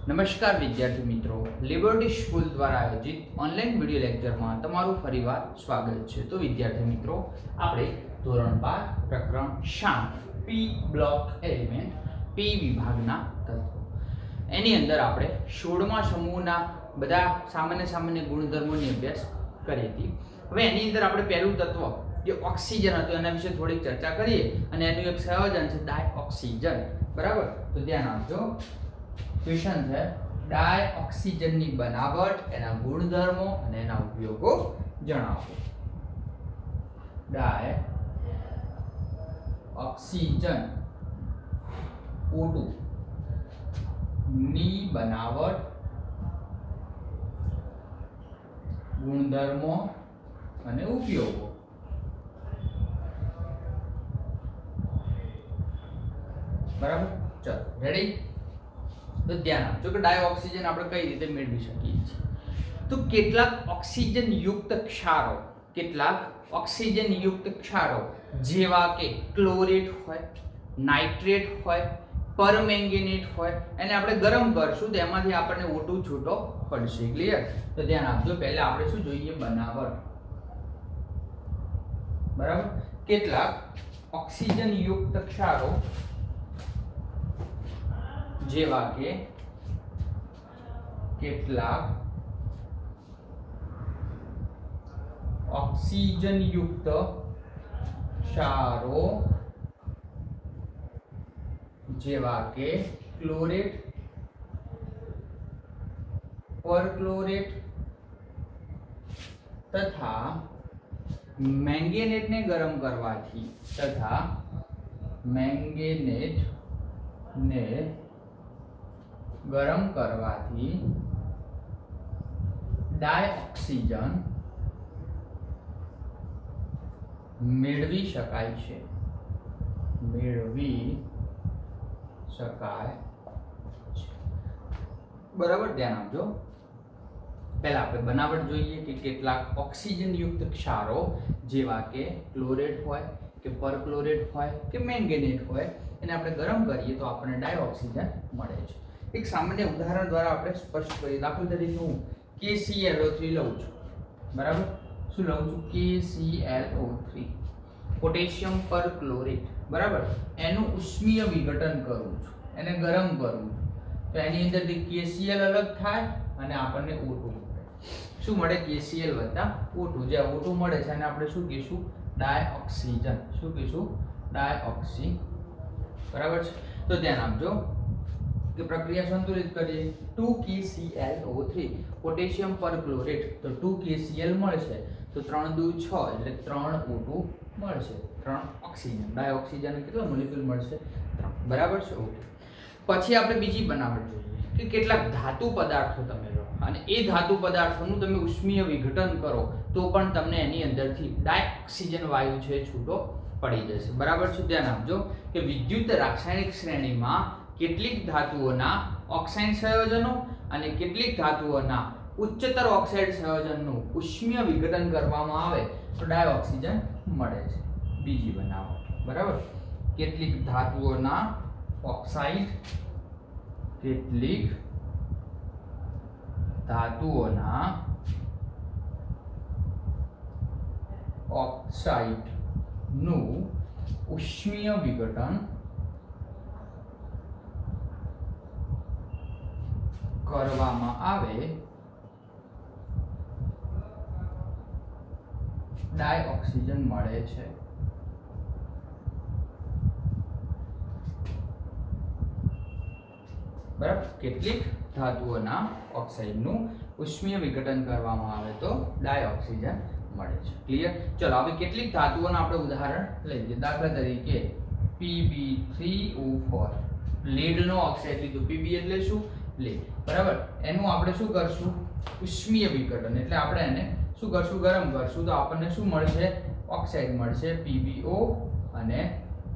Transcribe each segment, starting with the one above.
નમસ્કાર વિદ્યાર્થી મિત્રો, લિબર્ટી સ્કૂલ દ્વારા આયોજિત ઓનલાઈન વિડિયો લેક્ચરમાં તમારું ફરીવાર સ્વાગત છે। તો વિદ્યાર્થી મિત્રો, આપણે ધોરણ 12 પ્રકરણ 7 પી બ્લોક એલિમેન્ટ પી વિભાગના તત્વો એની અંદર આપણે 16મા સમૂહના બધા સામાન્ય ગુણધર્મોની અભ્યાસ કરી હતી। હવે એની અંદર આપણે પહેલું તત્વ જે ઓક્સિજન હતું એના વિશે થોડી ચર્ચા કરીએ અને એનું એક સંયોજન છે ડાયઓક્સિજન, બરાબર? તો ધ્યાન આપજો। क्वेश्चन है डायऑक्सीजन ની બનાવટ, એના ગુણધર્મો અને એના ઉપયોગો જણાવો। डायऑक्सीजन O2 ની બનાવટ, ગુણધર્મો અને ઉપયોગો। બરાબર, ચલો રેડી। तो ध्यान आपजो कि डायऑक्सीजन આપણે કઈ રીતે મેળવી શકીએ છીએ। તો કેટલાક ઓક્સિજન યુક્ત ક્ષારો જેવા કે ક્લોરેટ હોય, નાઇટ્રેટ હોય, પરમેંગેનેટ હોય, એને આપણે ગરમ કરશું તો એમાંથી આપણને O2 છૂટો પડશે। ક્લિયર? તો ધ્યાન આપજો, પહેલા આપણે શું જોઈએ? બનાવટ। બરાબર, કેટલાક ઓક્સિજન યુક્ત ક્ષારો જેવા કે કેટલાક ઓક્સિજન યુક્ત ક્ષારો જેવા કે ક્લોરેટ, પરક્લોરેટ તથા મેંગેનેટને ગરમ કરવાથી ગરમ કરવાથી ડાયऑक्सीजन મેળવી શકાય છે। બરાબર, ધ્યાન આપજો। પહેલા આપણે બનાવટ જોઈએ કે કેટલાક ઓક્સિજન યુક્ત ક્ષારો જેવા કે ક્લોરેટ હોય કે પરક્લોરેટ હોય કે મેંગેનેટ હોય એને આપણે ગરમ કરીએ તો આપણને ડાયऑक्सीजन મળે છે। एक सामान्य उदाहरण द्वारा આપણે સ્પષ્ટ કરીએ। દાખલા તરીકે હું KClO3 લઉં છું, બરાબર? શું લઉં છું? KClO3, પોટેશિયમ પરક્લોરેટ, બરાબર? એનું ઉષ્મીય વિઘટન કરું છું, એને ગરમ કરું છું તો એની અંદરથી KCl અલગ થાય અને આપણને O2 મળે। શું મળે? KCl O2, જે O2 મળે છે અને આપણે શું કહીશું? ડાયऑक्सीजन। શું કહીશું? ડાયऑक्सी, બરાબર છે? તો ધ્યાન આપજો कि प्रक्रिया संतुलित करिए। 2KClO3 पोटेशियम परक्लोरेट तो 2KCl મળશે તો 3 2 6 એટલે 3 O2 મળશે, 3 ઓક્સિજન। ડાયऑक्सीजन કેટલા મોલેક્યુલ મળશે? 3, બરાબર છે? ઓકે, પછી આપણે બીજી બનાવટ જોઈએ કે કેટલાક ધાતુ પદાર્થો તમે લો અને એ ધાતુ પદાર્થોનું તમે ઉષ્મીય વિઘટન કરો તો પણ તમને એની અંદરથી ડાયऑक्सीजन વાયુ છે છૂટો પડી જશે। બરાબર છે? ધ્યાન આપજો કે વિદ્યુત રાસાયણિક શ્રેણીમાં કેટલીક ધાતુઓના ઓક્સાઇડ સંયોજનો અને કેટલીક ધાતુઓના ઉચ્ચતર ઓક્સાઇડ સંયોજનનું ઉષ્મીય વિઘટન કરવામાં આવે તો ડાયऑक्सीजन મળે છે। બીજી બનાવટ, બરાબર? કેટલીક ધાતુઓના ઓક્સાઇડ, કેટલીક ધાતુઓના ઓક્સાઇડનું ઉષ્મીય વિઘટન કરવામાં આવે ડાયऑक्सीजन મળે છે। બરાબર, કેટલીક ધાતુઓના ઓક્સાઇડનું ઉષ્મીય વિઘટન કરવામાં આવે તો ડાયऑक्सीजन મળે છે। ક્લિયર? ચલો હવે કેટલીક ધાતુઓના આપણે ઉદાહરણ લઈએ। દાખલા તરીકે Pb3O4, લીડનો ઓક્સાઇડ લીધું। Pb એટલે શું? લીડ, બરાબર? એનું આપણે શું કરશું? ઉષ્મીય વિઘટન, એટલે આપણે એને શું કરશું? ગરમ કરશું તો આપણને શું મળશે? ઓક્સાઇડ મળશે PbO અને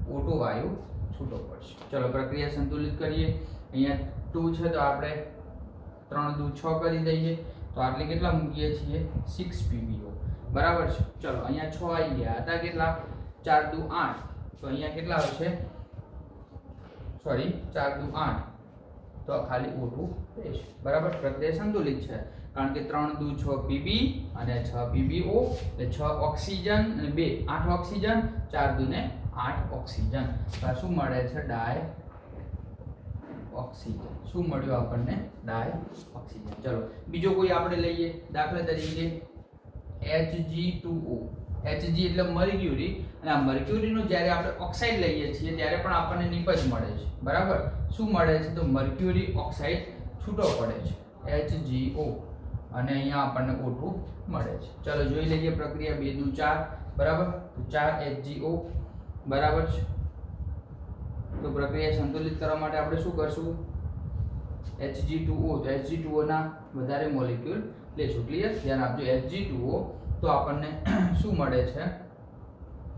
O2 વાયુ છૂટો પડશે। ચલો પ્રક્રિયા સંતુલિત કરીએ। અહીંયા 2 છે તો આપણે 3 2 6 કરી દઈએ તો આટલે કેટલા મૂકીએ છીએ? 6 PbO, બરાબર છે? ચલો અહીંયા 6 આવી ગયા હતા, કેટલા? 4 2 8 તો અહીંયા કેટલા આવશે? સોરી 4 2 8 તો આ ખાલી O2 રહેશે બરાબર. પ્રક્રિયા સંતુલિત છે કારણ કે 3 દુ 6 Pb અને 6 PbO એટલે 6 ઓક્સિજન અને 2 8 ઓક્સિજન 4 દુ ને 8 ઓક્સિજન. તો શું મળે છે? ડાય ઓક્સિજન. શું મળ્યું આપણને? ડાય ઓક્સિજન. ચલો બીજો કોઈ આપણે લઈએ, દાખલા તરીકે Hg2O. Hg એટલે મર્ક્યુરી, અને આ મર્ક્યુરીનો જ્યારે આપણે ઓક્સાઇડ લઈએ છીએ ત્યારે પણ આપણને નિપજ મળે છે બરાબર. શું મળે છે? તો મર્ક્યુરી ઓક્સાઇડ છૂટો પડે છે HgO, અને અહીંયા આપણને O2 મળે છે. ચલો જોઈ લઈએ પ્રક્રિયા 2 દુ 4 બરાબર. તો 4 HgO બરાબર છે. તો પ્રક્રિયા સંતુલિત કરવા માટે આપણે શું કરશું? Hg2O, તો Hg2O ના વધારે મોલેક્યુલ લેશું. ક્લિયર? ધ્યાન આપજો. Hg2O તો આપણને શું મળે છે?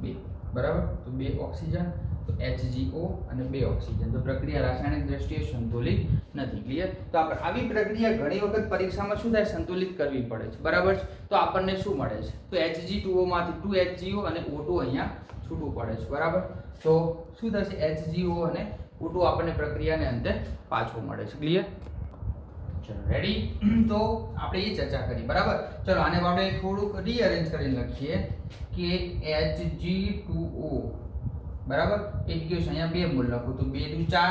2 બરાબર. તો 2 ઓક્સિજન, તો HgO અને 2 ઓક્સિજન. તો પ્રક્રિયા રાસાયણિક દ્રષ્ટિએ સંતુલિત નથી. ક્લિયર? તો આપણે આવી પ્રક્રિયા ઘણી વખત પરીક્ષામાં શું થાય? સંતુલિત કરવી પડે છે બરાબર. તો આપણને શું મળે છે? તો Hg2O માંથી 2 HgO અને O2 અહીંયા છૂટું પડે છે બરાબર. તો શું થશે? HgO અને O2 આપણને પ્રક્રિયાને અંતે પાછો મળે છે. ક્લિયર? ચલો રેડી. તો આપણે એ ચર્ચા કરી બરાબર. ચલો આને આપણે થોડુંક રીઅરેન્જ કરીને લખીએ કે Hg2O બરાબર. ઇક્વેશન અહીંયા 2 મૂળ લખું તો 2 દુ 4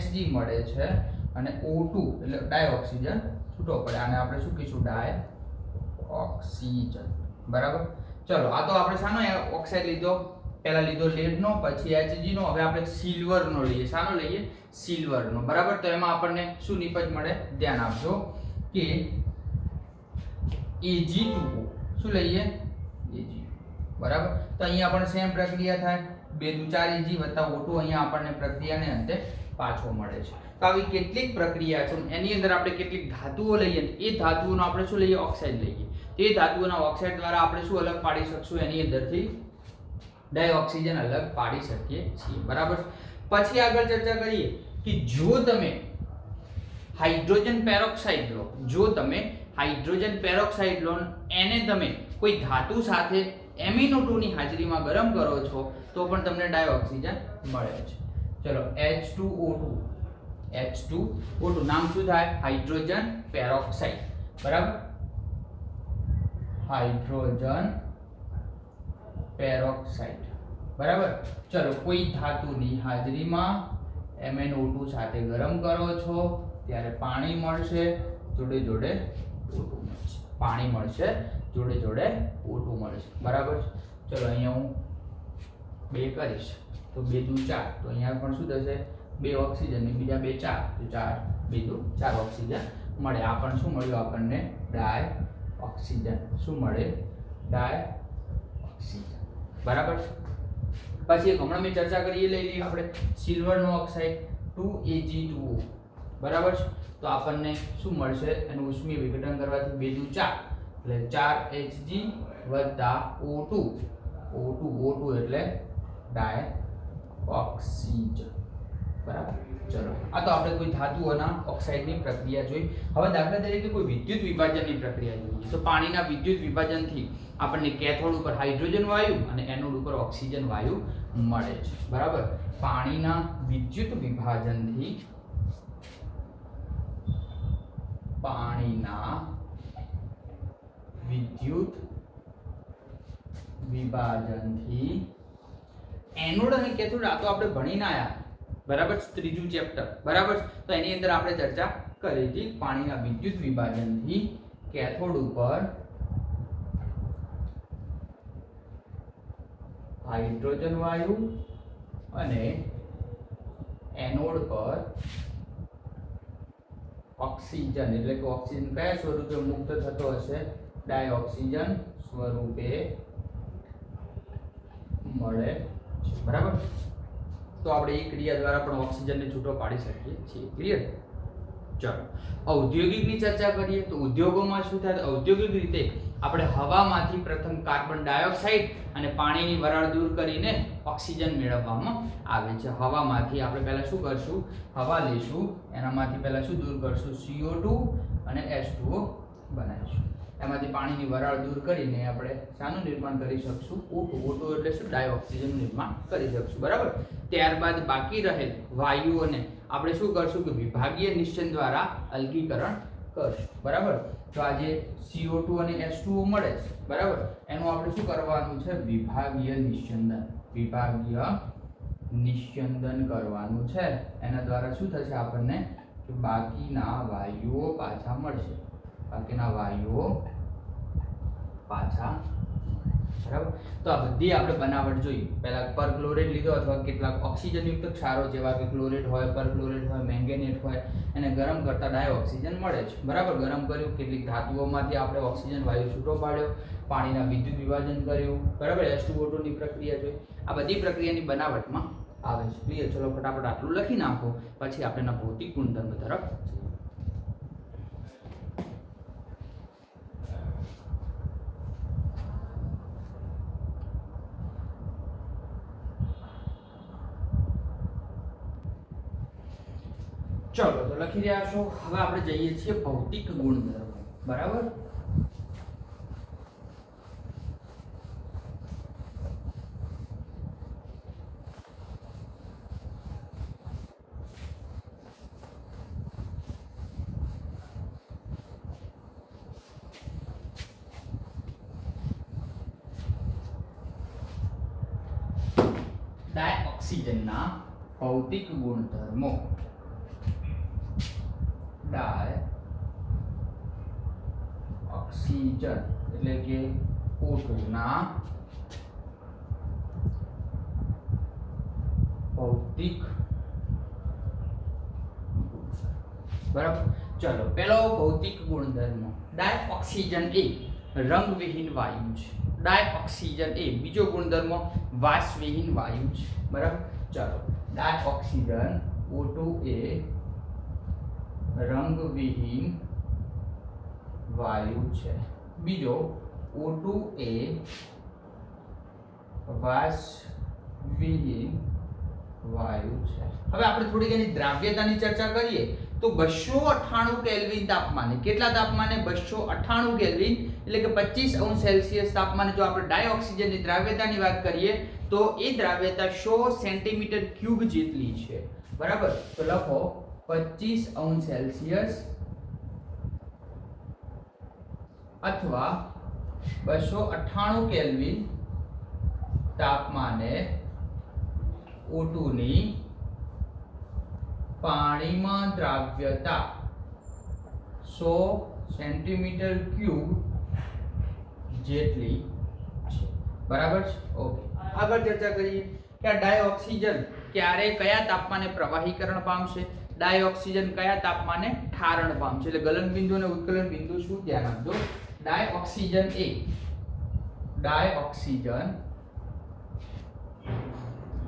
Hg મળે છે, અને O2 એટલે ડાયોક્સિજન છૂટો પડે. આને આપણે શું કહીશું? ડાયોક્સિજન બરાબર. ચલો આ તો આપણે શાનો ઓક્સાઇડ લીધો? પહેલા લીધો લેડનો, પછી Hg નો, હવે આપણે સિલ્વરનો લઈએ. શાનો લઈએ? સિલ્વરનો બરાબર. તો એમાં આપણને શું નિપજ મળે? ધ્યાન આપજો કે Ag2O. શું લઈએ? Ag બરાબર. તો અહીંયા આપણને સેમ પ્રક્રિયા થાય. 2 દુ 4 Ag વત્તા O2 અહીંયા આપણને પ્રક્રિયાને અંતે પાછો મળે છે. તો આવી કેટલીક પ્રક્રિયા છે, એની અંદર આપણે કેટલીક ધાતુઓ લઈએ, એ ધાતુઓનો આપણે શું લઈએ? ઓક્સાઇડ લઈએ. તે ધાતુઓના ઓક્સાઇડ દ્વારા આપણે શું અલગ પાડી શકશું? એની અંદરથી ડાયોક્સિજન અલગ પાડી શકીએ છીએ બરાબર. પછી આગળ ચર્ચા કરીએ કે જો તમે હાઇડ્રોજન પેરોક્સાઇડ લો, જો તમે હાઇડ્રોજન પેરોક્સાઇડ લો, એને તમે કોઈ ધાતુ સાથે MnO2 ની હાજરીમાં ગરમ કરો છો તો પણ તમને ડાયોક્સિજન મળે છે. ચલો H2O2 નામ શું થાય? હાઇડ્રોજન પેરોક્સાઇડ બરાબર. હાઇડ્રોજન પેરોક્સાઇડ બરાબર. ચલો કોઈ ધાતુની હાજરીમાં MnO2 સાથે ગરમ કરો છો ત્યારે પાણી મળશે, જોડે જોડે O2 મળશે. પાણી મળશે, જોડે જોડે O2 મળશે બરાબર. ચલો અહીંયા હું 2 કરીશ તો 2 દુ 4, તો અહીંયા પણ શું થશે? 2 ઓક્સિજન ને બીજા 2 4, તો 2 દુ 4 ઓક્સિજન મળે. આ પણ શું મળ્યું આપણને? ડાય ઓક્સિજન. શું મળે? ડાય ઓક્સિજન બરાબર. પછી એક હમણાં મેં ચર્ચા કરી એ લઈ લઈએ આપણે, સિલ્વરનો ઓક્સાઇડ 2Ag2O બરાબર. તો આપણને શું મળશે? એનું ઉષ્મીય વિઘટન કરવાથી 2 દુ 4 એટલે 4 Hg વત્તા O2 એટલે ડાયોક્સિજન બરાબર. ચલો આ તો આપણે કોઈ ધાતુઓના ઓક્સાઇડની પ્રક્રિયા જોઈ. હવે દાખલા તરીકે કોઈ વિદ્યુત વિભાજનની પ્રક્રિયા જોઈએ તો પાણીના વિદ્યુત વિભાજનથી આપણને કેથોડ ઉપર હાઇડ્રોજન વાયુ અને એનોડ ઉપર ઓક્સિજન વાયુ મળે છે બરાબર. પાણીના વિદ્યુત વિભાજનથી એનોડ અને કેથોડ આ તો આપણે ભણીને આયા બરાબર, ત્રીજું ચેપ્ટર બરાબર. તો એની અંદર આપણે ચર્ચા કરી હતી પાણીના વિદ્યુત વિભાજનથી કેથોડ ઉપર હાઇડ્રોજન વાયુ અને એનોડ પર ઓક્સિજન, એટલે કે ઓક્સિજન કયા સ્વરૂપે મુક્ત થતો હશે? ડાયોક્સિજન સ્વરૂપે મળે છે બરાબર. તો આપણે એ ક્રિયા દ્વારા પણ ઓક્સિજનને છૂટો પાડી શકીએ છીએ. ક્લિયર? ચલો ઔદ્યોગિકની ચર્ચા કરીએ તો ઉદ્યોગોમાં શું થાય? ઔદ્યોગિક રીતે આપણે હવામાંથી પ્રથમ કાર્બન ડાયોક્સાઇડ અને પાણીની વરાળ દૂર કરીને ઓક્સિજન મેળવવામાં આવે છે. હવામાંથી આપણે પહેલા શું કરશું? હવા લઈશું, એનામાંથી પહેલા શું દૂર કરશું? CO2 અને H2O બનાવીશું એમાંથી પાણીની વરાળ દૂર કરીને આપણે શાનું નિર્માણ કરી શકશું? O2 એટલે શું? ડાયોક્સિજનનું નિર્માણ કરી શકશું, બરાબર. ત્યારબાદ બાકી રહેલ વાયુઓને આપણે શું કરશું કે વિભાગીય નિશ્ચન દ્વારા અલગીકરણ કરશું, બરાબર. તો આ જે CO2 અને H2O મળે છે, બરાબર, એનું આપણે શું કરવાનું છે? વિભાગીય નિસ્યંદન કરવાનું છે. એના દ્વારા શું થશે આપણને કે બાકીના વાયુઓ પાછા મળશે, બરાબર. તો આ બધી આપણે બનાવટ જોઈ. પહેલા પરક્લોરેટ લીધો અથવા કેટલાક ઓક્સિજનયુક્ત ક્ષારો જેવા કે ક્લોરેટ હોય, પરક્લોરેટ હોય, મેંગેનેટ હોય, એને ગરમ કરતા ડાયોક્સિજન મળે છે, બરાબર. ગરમ કર્યું, કેટલીક ધાતુઓમાંથી આપણે ઓક્સિજન વાયુ છૂટો પાડ્યો, પાણીના વિદ્યુત વિભાજન કર્યું, બરાબર. H2O2 ની પ્રક્રિયા જોઈ. આ બધી પ્રક્રિયાની બનાવટમાં આવે છે. ક્લિયર? ચલો ફટાફટ આટલું લખી નાખો, પછી આપણે એના ભૌતિક ગુણધર્મ તરફ ચલો તો લખી રહ્યા છો. હવે આપણે જઈએ છીએ ભૌતિક ગુણધર્મો, બરાબર. ડાયઓક્સિજનના ભૌતિક ગુણધર્મો. ડાયઓક્સિજન એટલે કે O2 ના ભૌતિક, બરાબર. ચલો પેલો ભૌતિક ગુણધર્મ, ડાયઓક્સિજન એ રંગવિહીન વાયુ છે. ડાયઓક્સિજન એ બીજો ગુણધર્મ વાસવિહીન વાયુ છે, બરાબર. ચલો ડાયઓક્સિજન O2 એ રંગવિહીન વાયુ છે. બીજો O2 એ વાસવિહીન વાયુ છે. હવે આપણે થોડીક એની દ્રાવ્યતાની ચર્ચા કરીએ તો 298 કેલ્વિન તાપમાને, કેટલા તાપમાને? 298 કેલ્વિન એટલે કે 25 અંશ સેલ્સિયસ તાપમાને જો આપણે ડાયોક્સિજનની દ્રાવ્યતાની વાત કરીએ તો એ દ્રાવ્યતા 100 સેન્ટીમીટર ક્યુબ જેટલી છે, બરાબર. તો લખો 25 અંશ સેલ્સિયસ અથવા 298 કેલ્વિન તાપમાને O2 ની પાણીમાં દ્રાવ્યતા 100 સેન્ટીમીટર ક્યુબ જેટલી છે, બરાબર છે. ઓકે, આગળ ચર્ચા કરીએ કે આ ડાયોક્સિજન ક્યારે કયા તાપમાને પ્રવાહીકરણ પામશે? ડાયોક્સિજન કયા તાપમાને ઠારણ પામશે? એટલે ગલન બિંદુ અને ઉત્કલન બિંદુ શું ધ્યાન આપજો. ડાયોક્સિજન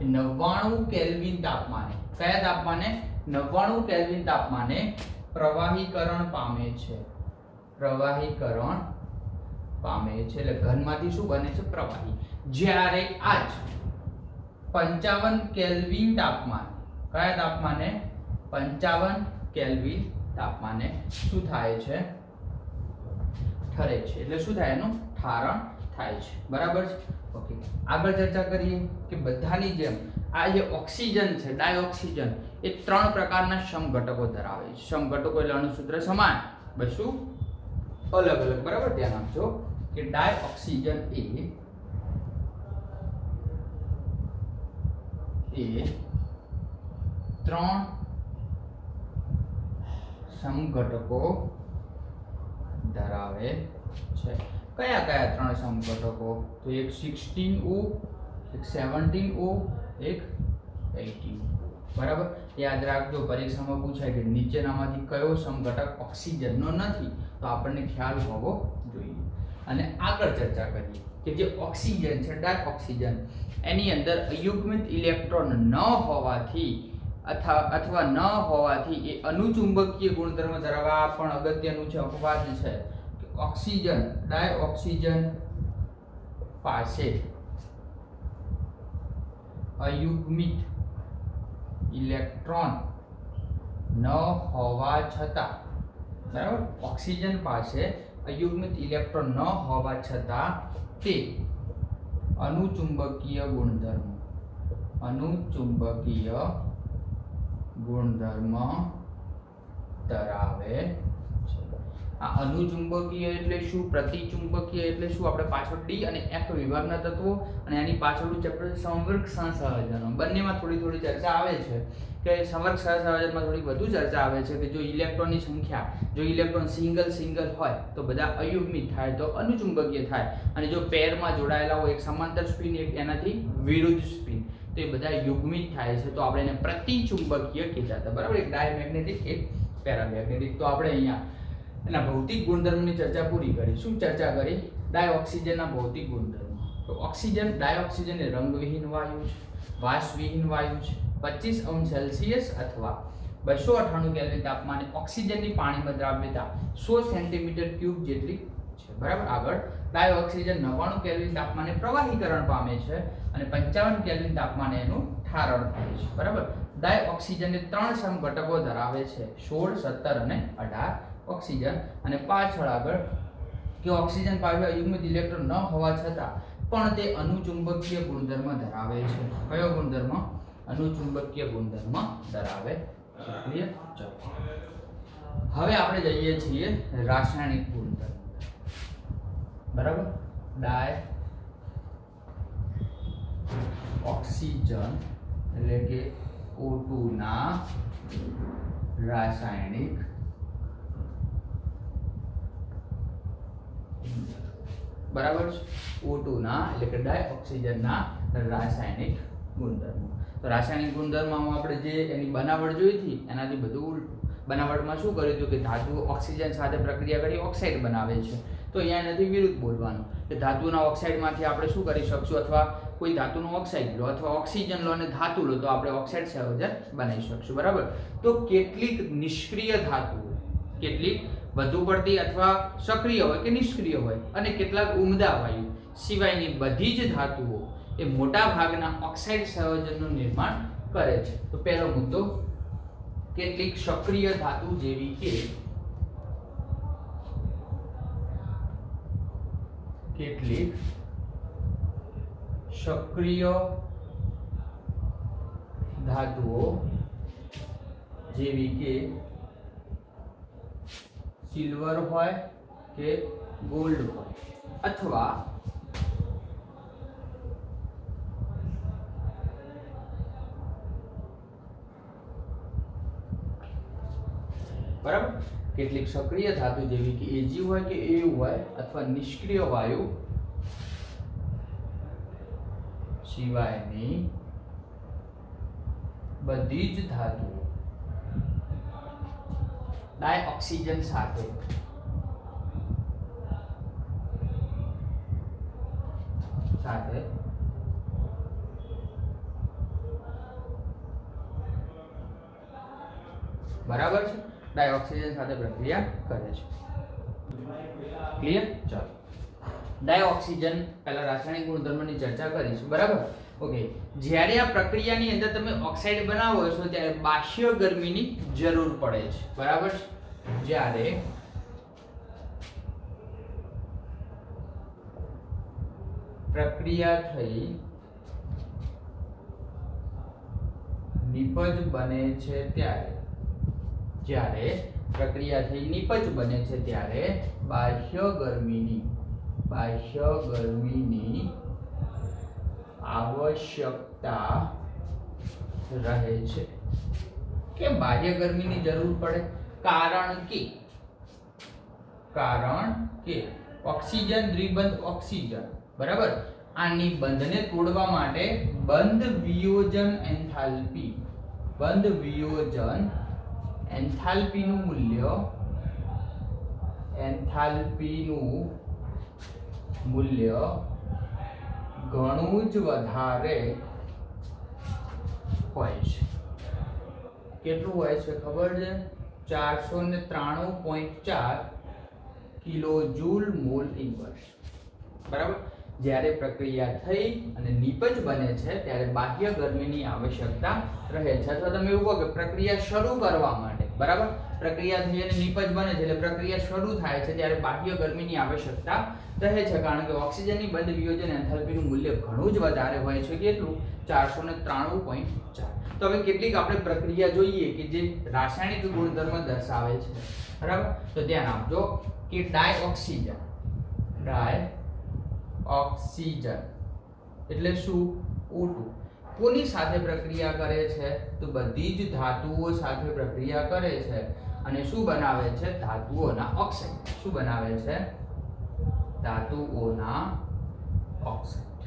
99 કેલ્વિન તાપમાને, કયા તાપમાને? 99 કેલ્વિન તાપમાને પ્રવાહીકરણ પામે છે. એટલે ઘનમાંથી શું બને છે? પ્રવાહી. જ્યારે આજ 55 કેલ્વિન તાપમાન, કયા તાપમાને? 55 કેલ્વિન તાપમાને શું થાય છે? ઠરે છે. એટલે શું થાય? એનું ઠારણ થાય છે, બરાબર છે. ઓકે, આગળ ચર્ચા કરીએ કે બધાની જેમ આ જે ઓક્સિજન છે, ડાયોક્સિજન, એ 3 પ્રકારના સમઘટકો ધરાવે છે. સમઘટકો એટલે અણુસૂત્ર સમાન, બધું અલગ અલગ, બરાબર. ધ્યાન આપજો કે ડાયોક્સિજન એ 3 સમઘટકો ધરાવે છે. કયા કયા 3 સમઘટકો? તો એક 16O, એક 17O, એક 18O, બરાબર. યાદ રાખજો, પરીક્ષામાં પૂછાય કે નીચેનામાંથી કયો સમઘટક ઓક્સિજનનો નથી, તો આપણને ખ્યાલ હોવો જોઈએ. અને આગળ ચર્ચા કરીએ કે જે ઓક્સિજન છે, ડાયોક્સિજન, એની અંદર અયુગ્મિત ઇલેક્ટ્રોન ન હોવાથી અથવા ન હોવાથી એ અનુચુંબકીય ગુણધર્મ ધરાવવા પણ અગત્યનું છે. અપવાદ છે કે ઓક્સિજન, ડાયોક્સિજન પાસે અયુગ્મિત ઇલેક્ટ્રોન ન હોવા છતાં, બરાબર, ઓક્સિજન પાસે અયુગ્મિત ઇલેક્ટ્રોન ન હોવા છતાં તે અનુચુંબકીય ગુણધર્મ ધરાવે છે. આ અનુચુંબકીય એટલે શું, પ્રતિચુંબકીય એટલે શું, આપણે પાછળ ડી અને એફ વિભાગના તત્વો અને એની પાછળનું ચેપ્ટર સંવર્ગ સહસંયોજનો બંનેમાં થોડી ચર્ચા આવે છે કે સંવર્ગ સહસંયોજનમાં થોડી વધુ ચર્ચા આવે છે કે જો ઇલેક્ટ્રોનની સંખ્યા, જો ઇલેક્ટ્રોન સિંગલ હોય તો બધા અયુગ્મિત થાય તો અનુચુંબકીય થાય, અને જો પેરમાં જોડાયેલા હોય એક સમાંતર સ્પિન એક એનાથી વિરુદ્ધ સ્પિન તો એ બધા યુગ્મિત થાય છે, તો આપણે એને પ્રતિચુંબકીય કહેતા હતા. બરાબર, એક ડાયમેગ્નેટિક એક પેરામેગ્નેટિક. તો આપણે અહીંયા એના ભૌતિક ગુણધર્મની ચર્ચા પૂરી કરી. શું ચર્ચા કરી? ડાયઓક્સિજનના ભૌતિક ગુણધર્મો. તો ઓક્સિજન, ડાયઓક્સિજન એ રંગવિહીન વાયુ છે, વાસવિહીન વાયુ છે. 25°C અથવા 298 કેલ્વિન તાપમાને ઓક્સિજનની પાણીમાં દ્રાવ્યતા 100 સેન્ટીમીટર ક્યુબ જેટલી છે. બરાબર. આગળ ડાયઓક્સિજન 99 કેલ્વિન તાપમાને પ્રવાહીકરણ પામે છે અને 55 કેલ્વિન તાપમાને એનું ઠારણ થાય છે. બરાબર. ડાયઓક્સિજન એ 3 સમ ઘટકો ધરાવે છે, 16, 17 અને 18 ઓક્સિજન. અને પાછળ આગળ કે ઓક્સિજન પાસે અયુગ્મિત ઇલેક્ટ્રોન ન હોવા છતાં પણ તે અનુચુંબકીય ગુણધર્મ ધરાવે છે. કયો ગુણધર્મ? અનુચુંબકીય ગુણધર્મ ધરાવે છે. ક્લિયર? ચલો હવે આપણે જઈએ છીએ રાસાયણિક ગુણધર્મ. બરાબર. ડાય ઓક્સિજન એટલે કે O2 ના રાસાયણિક બરાબર છે. O2 ના એટલે કે ડાયઓક્સિજન ના રાસાયણિક ગુણધર્મો. તો રાસાયણિક ગુણધર્મમાં આપણે જે એની બનાવટ જોઈ હતી એનાથી બધું ઉલટું. બનાવટમાં શું કર્યું હતું કે ધાતુ ઓક્સિજન સાથે પ્રક્રિયા કરી ઓક્સાઇડ બનાવે છે, તો અહીંયા એનાથી વિરુદ્ધ બોલવાનું કે ધાતુના ઓક્સાઇડમાંથી આપણે શું કરી શકશું, અથવા કોઈ ધાતુનો ઓક્સાઇડ લો અથવા ઓક્સિજન લો અને ધાતુ લો તો આપણે ઓક્સાઇડ સંયોજન બનાવી શકશું. બરાબર. તો કેટલીક નિષ્ક્રિય ધાતુઓ, કેટલીક વધુ પડતી અથવા સક્રિય હોય કે નિષ્ક્રિય હોય, અને કેટલાક ઉમદા વાયુ સિવાયની બધી જ ધાતુઓ એ મોટા ભાગના ઓક્સાઇડ સંયોજનનું નિર્માણ કરે છે. તો પહેલો મુદ્દો, કેટલીક સક્રિય ધાતુ જેવી કે કેટલીક સક્રિય ધાતુઓ જેવી કે સિલ્વર હોય કે ગોલ્ડ હોય, અથવા બરાબર કેટલીક સક્રિય ધાતુ જેવી કે Ag હોય કે Au હોય, અથવા નિષ્ક્રિય વાયુ સિવાયની બધી જ ધાતુઓ ડાયઓક્સિજન સાથે બરાબર છે ડાયઓક્સિજન સાથે પ્રક્રિયા કરે છે. ક્લિયર? ચાલો ડાયઓક્સિજન પહેલા રાસાયણિક ગુણધર્મની ચર્ચા કરીશું. બરાબર. ઓકે. જ્યારે આ પ્રક્રિયાની અંદર તમે ઓક્સાઇડ બનાવો છો ત્યારે બાહ્ય ગરમીની જરૂર પડે છે. બરાબર. જ્યારે પ્રક્રિયા થઈ નિપજ બને છે ત્યારે બાહ્ય ગરમીની આવશ્યકતા રહે છે. કેમ બાહ્ય ગરમીની જરૂર પડે? કારણ કે ઓક્સિજન દ્વિબંધ ઓક્સિજન, બરાબર, આની બંધને તોડવા માટે બંધ વિયોજન એન્થાલ્પીનું મૂલ્ય ઘણું જ વધારે હોય છે. કેટલું હોય છે ખબર છે? 493.4 કિલોજૂલ મોલ ઇન્વર્સ. બરાબર. જ્યારે પ્રક્રિયા થઈ અને નિપજ બને છે ત્યારે બાહ્ય ગરમીની આવશ્યકતા રહે છે. અથવા તમે એવું કહો કે પ્રક્રિયા શરૂ કરવા માટે બરાબર. પ્રક્રિયા થઈ અને નિપજ બને છે એટલે પ્રક્રિયા શરૂ થાય છે ત્યારે બાહ્ય ગરમીની આવશ્યકતા રહે છે, કારણ કે ઓક્સિજનની બંધ વિયોજન એન્થાલ્પીનું મૂલ્ય ઘણું જ વધારે હોય છે. કેટલું? 493.4. તો હવે કેટલીક આપણે પ્રક્રિયા જોઈએ કે જે રાસાયણિક ગુણધર્મ દર્શાવે છે. બરાબર. તો ધ્યાન આપજો કે ડાયઓક્સિજન એટલે શું? O2. કોની સાથે પ્રક્રિયા કરે છે? તો બધી જ ધાતુઓ સાથે પ્રક્રિયા કરે છે અને શું બનાવે છે? ધાતુઓના ઓક્સાઇડ. શું બનાવે છે? ધાતુઓના ઓક્સાઇડ.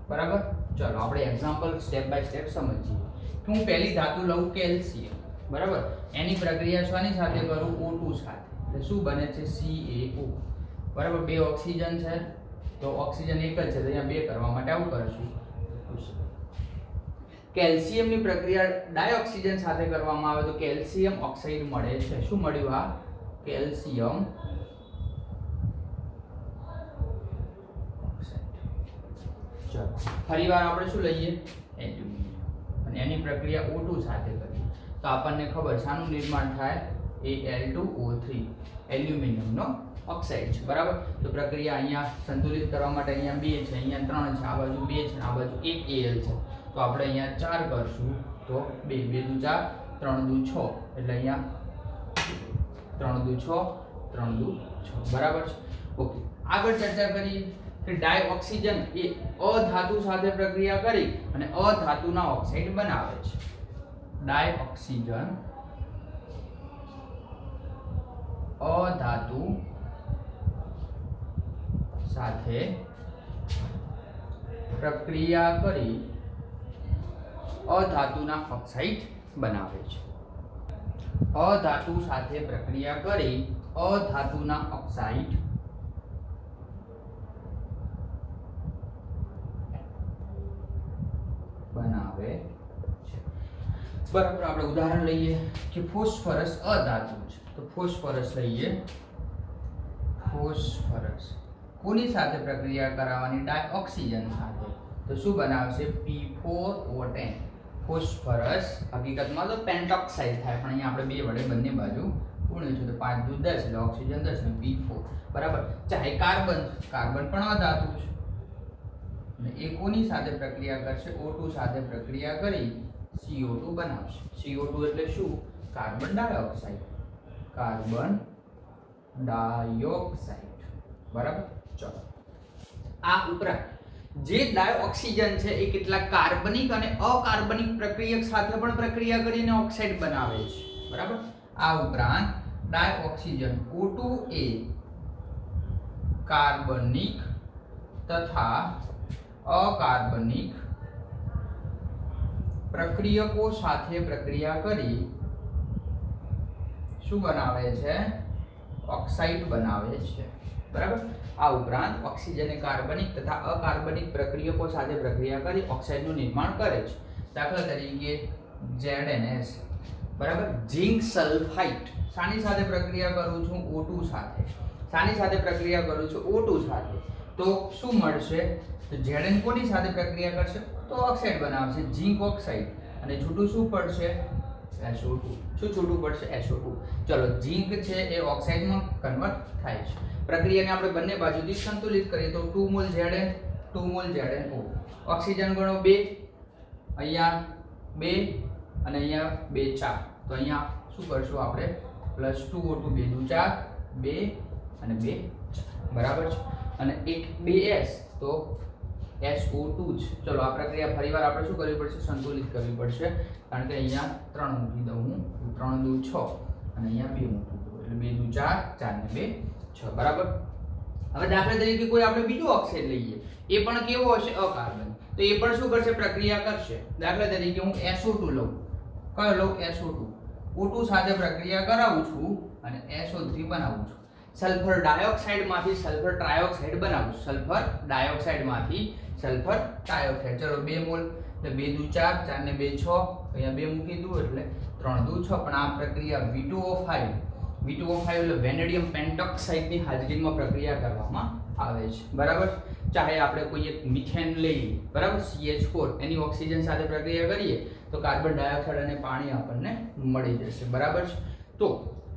બરાબર. ચલો આપણે એક્ઝામ્પલ સ્ટેપ બાય સ્ટેપ સમજીએ. હું પહેલી ધાતુ લઉં કેલ્શિયમ. બરાબર. એની પ્રક્રિયા શાની સાથે કરું? O2 સાથે. એટલે શું બને છે? CaO. બરાબર. બે ઓક્સિજન છે તો ઓક્સિજન એક જ છે તો અહીંયા બે કરવા માટે આવું કરશું. કેલ્શિયમની પ્રક્રિયા ડાયોક્સિજન સાથે કરવામાં આવે તો કેલ્શિયમ ઓક્સાઇડ મળે છે. શું મળ્યું? આ કેલ્શિયમ ઓક્સાઇડ. ચલો ફરીવાર આપણે શું લઈએ? એલ્યુમિનિયમ. અને એની પ્રક્રિયા O2 સાથે કરીએ તો આપણને ખબર શાનું નિર્માણ થાય? Al2O3 એલ્યુમિનિયમનો ઓક્સાઇડ છે. બરાબર. તો પ્રક્રિયા અહીંયા સંતુલિત કરવા માટે અહીંયા 2 છે, અહીંયા 3 છે, આ બાજુ 2 છે, આ બાજુ 1 Al છે. તો આપણે અહીંયા 4 કરશું તો 2 2 દુ 4 3 દુ 6 એટલે અહીંયા 3 દુ 6 3 દુ 6. બરાબર છે. ઓકે. આગળ ચર્ચા કરીએ કે ડાયઓક્સિજન એ અધાતુ સાથે પ્રક્રિયા કરી અને અધાતુના ઓક્સાઇડ બનાવે છે. ડાયઓક્સિજન અધાતુ સાથે પ્રક્રિયા કરી અધાતુના ઓક્સાઇડ બનાવે છે. અધાતુ સાથે પ્રક્રિયા કરી અધાતુના ઓક્સાઇડ બનાવે છે. બરાબર. આપણે ઉદાહરણ લઈએ કે ફોસ્ફરસ અધાતુ છે તો ફોસ્ફરસ લઈએ. ફોસ્ફરસ કોની સાથે પ્રક્રિયા કરાવવાની? ડાયઓક્સિજન સાથે. તો શું બનાવશે? P4O10. ફોસ્ફરસ હકીકતમાં તો પેન્ટોક્સાઇડ થાય પણ અહીંયા આપણે બે વડે બંને બાજુ પૂર્ણ છે તો 5 દુ 10 એટલે ઓક્સિજન 10 ને P4. બરાબર. ચાહે કાર્બન પણ અધાતુ છે અને એ કોની સાથે પ્રક્રિયા કરશે? O2 સાથે પ્રક્રિયા કરી CO2 બનાવશે. CO2 એટલે શું? Carbon dioxide. Carbon dioxide. બરાબર. ચલો આ ઉપરાંત જે ડાયોક્સિજન છે એ કેટલાક કાર્બનિક અને અકાર્બનિક પ્રક્રિયક સાથે પણ પ્રક્રિયા કરીને ઓક્સાઇડ બનાવે છે. બરાબર. આ ઉપરાંત ડાયોક્સિજન O2 એ કાર્બનિક તથા અકાર્બનિક પ્રક્રિયકો સાથે પ્રક્રિયા કરી શું બનાવે છે? ઓક્સાઇડ બનાવે છે. બરાબર. આ ઉપરાંત ઓક્સિજન એ કાર્બનિક તથા અકાર્બનિક પ્રક્રિયકો સાથે પ્રક્રિયા કરી ઓક્સાઇડનું નિર્માણ કરે છે. દાખલા તરીકે ZNS. બરાબર. ઝિંક સલ્ફાઇડ શાની સાથે પ્રક્રિયા કરું છું? O2 સાથે. શાની સાથે પ્રક્રિયા કરું છું? O2 સાથે. તો શું મળશે? તો Zn કોની સાથે પ્રક્રિયા કરશે? તો ઓક્સાઇડ બનાવશે. Zinc oxide. અને છૂટું શું પડશે? SO2. શું છૂટું પડશે? SO2. ચલો ઝિંક છે એ ઓક્સાઇડમાં કન્વર્ટ થાય છે. પ્રક્રિયાને આપણે બંને બાજુથી સંતુલિત કરીએ તો 2 mall Zn 2 mall ZnO. Oxygen ગણો 2, અહીંયા 2 અને અહીંયા 2 4. તો અહીંયા શું કરશું આપણે? +2O2 2 દુ 4 2 અને 2 4. બરાબર છે. અને એક 2S તો SO2 છે. ચલો આ પ્રક્રિયા ફરીવાર આપણે શું કરવી પડશે? સંતુલિત કરવી પડશે, કારણ કે અહીંયા 3 મૂકી દઉં હું 3 દુ 6 અને અહીંયા 2 મૂકી દઉં એટલે 2 દુ 4 4 ને 2 6. બરાબર. હવે દાખલા તરીકે કોઈ આપણે બીજું ઓક્સાઇડ લઈએ, એ પણ કેવો હશે? અકાર્બન. તો એ પણ શું કરશે? પ્રક્રિયા કરશે. દાખલા તરીકે હું SO2 લઉં. કયો લઉં? SO2. O2 સાથે પ્રક્રિયા કરાવું છું અને SO3 બનાવું છું. સલ્ફર ડાયોક્સાઇડમાંથી સલ્ફર ટ્રાયોક્સાઇડ બનાવું છું. સલ્ફર ડાયોક્સાઇડમાંથી સલ્ફર ટ્રાયોક્સાઇડ. ચલો 2 મોલ એટલે 2 દુ 4 4 ને 2 6 અહીંયા 2 મૂકી દઉં એટલે 3 દુ 6. પણ આ પ્રક્રિયા V2O5 એટલે વેનેડિયમ પેન્ટોક્સાઇડની હાજરીમાં પ્રક્રિયા કરવામાં આવે છે. બરાબર. ચાહે આપણે કોઈ એક મિથેન લઈએ. બરાબર. CH4 એની ઓક્સિજન સાથે પ્રક્રિયા કરીએ તો તો કાર્બન ડાયોક્સાઇડ અને પાણી આપણને મળી જશે, બરાબર છે. તો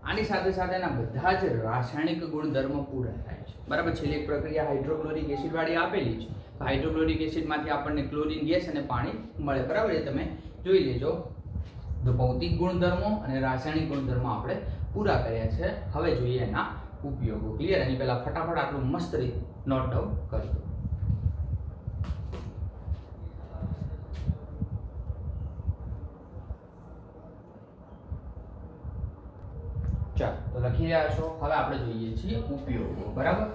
આની સાથે સાથે એના બધા જ રાસાયણિક ગુણધર્મો પૂરા થાય છે, બરાબર. છેલ્લી એક પ્રક્રિયા હાઇડ્રોક્લોરિક એસિડ વાળી આપેલી છે. હાઇડ્રોક્લોરિક એસિડમાંથી આપણને ક્લોરીન ગેસ અને પાણી મળે, બરાબર. એ તમે જોઈ લેજો. તો ભૌતિક ગુણધર્મો અને રાસાયણિક ગુણધર્મો આપણે પૂરા કર્યા છે. હવે જોઈએ એના ઉપયોગો. ક્લિયર? એની પહેલા ફટાફટ આટલું મસ્ત રીતે નોટ ડાઉન કરી દો. ચાલો, તો લખી રહ્યા છો. હવે આપણે જોઈએ છીએ ઉપયોગો, બરાબર.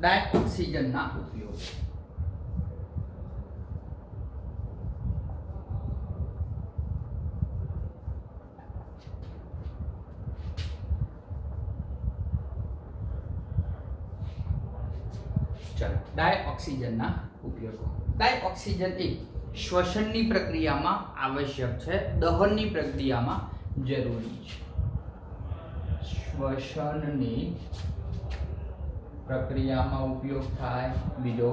ડાયઓક્સિજનના ઉપયોગો. ડાયઓક્સિજનના ઉપયોગો. ડાયઓક્સિજન એ શ્વસનની પ્રક્રિયામાં આવશ્યક છે, દહનની પ્રક્રિયામાં જરૂરી છે. શ્વસનની પ્રક્રિયામાં ઉપયોગ થાય, બીજો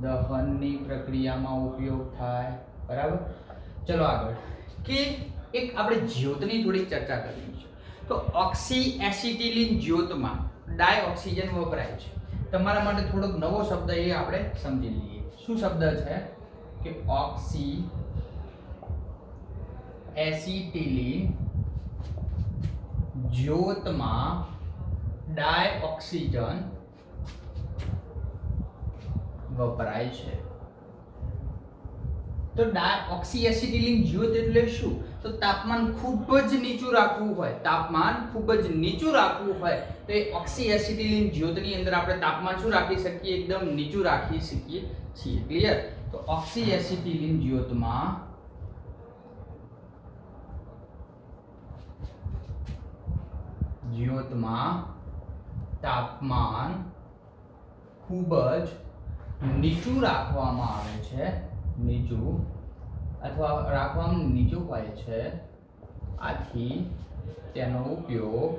દહનની પ્રક્રિયામાં ઉપયોગ થાય, બરાબર. ચલો આગળ. કે એક આપણે જ્યોતની થોડી ચર્ચા કરવી છે. તો ઓક્સી એસિટિલિન જ્યોતમાં ડાયઓક્સિજન વપરાય છે. તમારા માટે થોડોક નવો શબ્દ એ આપણે સમજી લઈએ. શું શબ્દ છે? કે ઓક્સી એસિટિલિન જ્યોતમાં ડાયઓક્સિજન વપરાય છે. તો ઓક્સી એસિટિલિન જ્યોત એટલે શું? તો તાપમાન ખૂબ જ નીચું રાખવું હોય, તાપમાન ખૂબ જ નીચું રાખવું હોય તો એ ઓક્સી એસિટિલિન જ્યોતની અંદર આપણે તાપમાન શું રાખી શકીએ? એકદમ નીચું રાખી શકીએ છીએ. ક્લિયર? તો ઓક્સી એસિટિલિન જ્યોતમાં તાપમાન ખૂબ જ નીચું રાખવામાં આવે છે, નીચું અથવા રાખવામાં નીચું હોય છે. આથી તેનો ઉપયોગ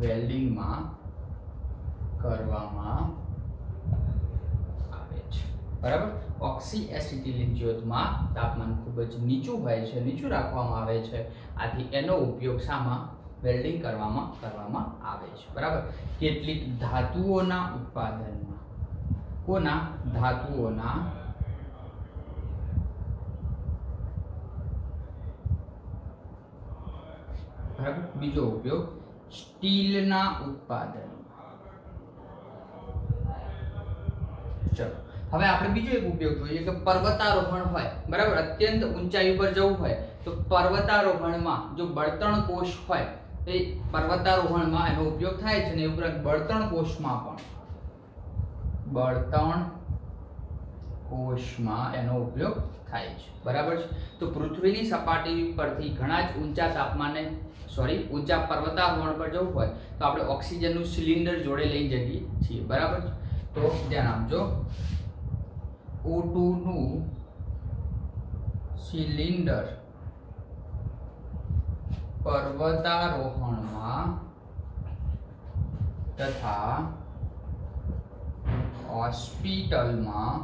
વેલ્ડિંગમાં કરવામાં આવે છે, બરાબર. ઓક્સી એસિટિલિન જ્યોતમાં તાપમાન ખૂબ જ નીચું હોય છે, નીચું રાખવામાં આવે છે. આથી એનો ઉપયોગ શામાં? વેલ્ડિંગ કરવામાં આવે છે, બરાબર. કેટલીક ધાતુઓના ઉત્પાદનમાં, કોના? ધાતુઓના બરાબર. બીજો ઉપયોગ સ્ટીલના ઉત્પાદન. ચલો, હવે આપણે બીજો એક ઉપયોગ જોઈએ કે પર્વતારોહણ હોય, બરાબર. અત્યંત ઊંચાઈ ઉપર જવું હોય તો પર્વતારોહણમાં જો બળતણ કોષ હોય તો એ પર્વતારોહણમાં એનો ઉપયોગ થાય છે. ને એ ઉપરાંત બળતણ કોષમાં એનો ઉપયોગ થાય છે, બરાબર છે. તો પૃથ્વીની સપાટી પરથી ઘણા જ ઊંચા પર્વતારોહણ પર જવું હોય તો આપણે ઓક્સિજનનું સિલિન્ડર જોડે લઈ જઈએ છીએ, બરાબર છે. તો ધ્યાન આપજો. O2 નું સિલિન્ડર પર્વતારોહણમાં તથા હોસ્પિટલમાં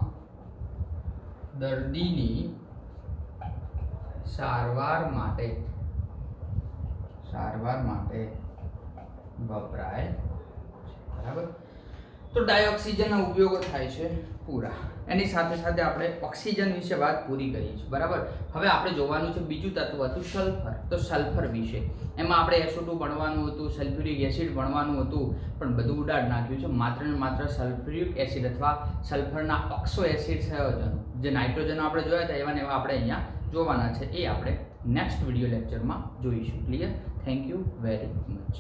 દર્દીની સારવાર માટે વપરાય છે, બરાબર. તો ડાયોક્સિજનના ઉપયોગો થાય છે પૂરા. એની સાથે સાથે આપણે ઓક્સિજન વિશે વાત પૂરી કરી છે, બરાબર. હવે આપણે જોવાનું છે બીજું તત્વ હતું સલ્ફર. તો સલ્ફર વિશે એમાં આપણે SO2 ભણવાનું હતું, સલ્ફ્યુરિક એસિડ ભણવાનું હતું, પણ બધું ઉડાડ નાખ્યું છે. માત્ર ને માત્ર સલ્ફ્યુરિક એસિડ અથવા સલ્ફરના ઓક્સો એસિડ સંયોજનો જે નાઇટ્રોજન આપણે જોયા હતા એવા ને એવા આપણે અહીંયા જોવાના છે. એ આપણે નેક્સ્ટ વિડીયો લેક્ચરમાં જોઈશું. Clear? Thank you very much.